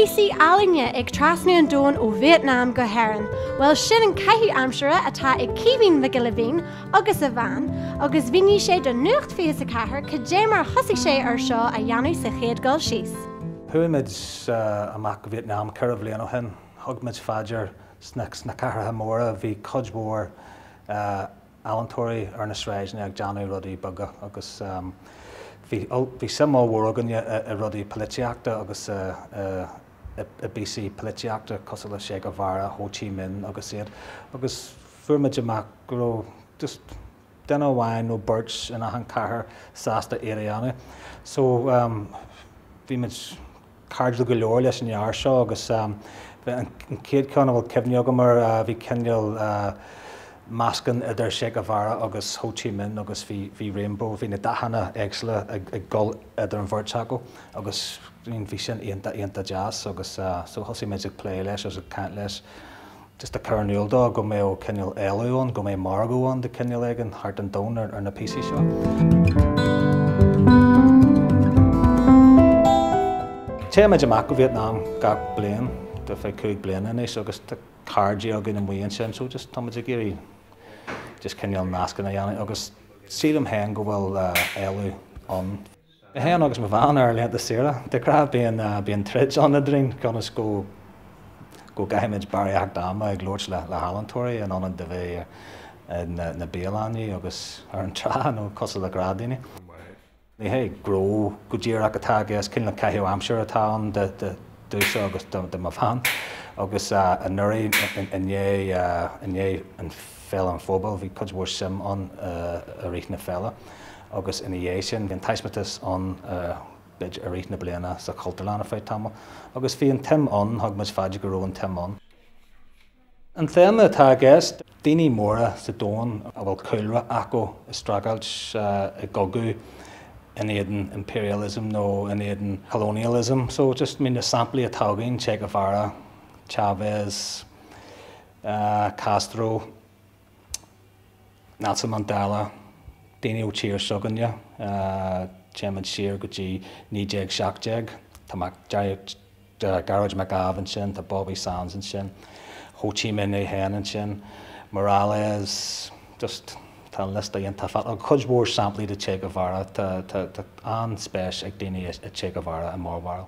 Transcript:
speisialta ealaíne ag trasnú an dón ó Vítneam go héireann, well sin an caithfí amsúra atá ag Caoimhín Mac Giolla Mhín agus a bhean, agus bhíonn sé do nuacht phíosaí chathair dé mar thosaigh sé ar seo a dheanú sa chéad gol síos. Thuaimid amach go Vítneam ceithre bliain ó shin, thugmid faidir sna cathairtha móra bhí codmhór ealaíontóirí ar na sráidne ag deanú rudaí beaga agus bhí simó mhór a rudaí políteachta agus a BC políteachta cosúil le sé go bhfearra Caoimhín agus iad agus fuairmid amach go just den amháin nó birch in an cathair sásta Ealaíon. So bhí muid cardú go leor leis an dhear seo agus an céad ceann bhfuil cibhne agam mar bhí cinneal Mascan idir sé go bhfearra agus Caoimhín agus bhí Rainbow bhí na dahanana éagsla ag gol idir an bhirteacha agus bhí sin aonanta jazz agus so thosaigh méid ag plé leis agus ag caint leis just a carniúldá go mé ó cinneal Ealaíon go mé margóán de cinneal ag an thart an dón ar na písaí seo. Té méid amach go Vítneam gach bliain de fé 5 bliain inis agus tá cardí agin an mhaon sin so just táid ag géirí just cinneal nascan a dhéanamh agus sílam hen go bhfuil Ealaíon. Hen agus mo bhean ar leanta sira, de crab bíon trid an drin conas go gaiimiid barach dáma ag glóirt le ealaíontóirí an anna de bheith na Ealaíne agus ar an trá nó cosúil le gradíine. Ní hé gró go ddíach atá gus cin le caithú amsúr atá an de dúsa agus de má bhean agus an nuirí inné an féile an fóbal bhí codmhór sim an a rith na féile agus ina dhé sin bhíon taismitas an bid a rith na bliana sa cultúrlána fé tamil agus bhí an tim an thugmuid faidir go raibh an tim an. An téama atá gceist daoine móra sa dón a bhfuil coilre acu is stragailt i gogu in éidean imperialism nó in éidean colonialism. So just mín na samplaí atá againn Che Guevara, Chavez, Castro, Nelson Mandela, daoine ó tír suganne, Téimiid siar go dtí nídéag seachtéag, tá Garage McGavin sin, tá Bobby Sands an sin, Caoimhín é hen an sin, Morales, just tá lista dhéanta fat a codmhór samplaí de Che Guevara tá an spéis ag daoine Che Guevara a mór bharil.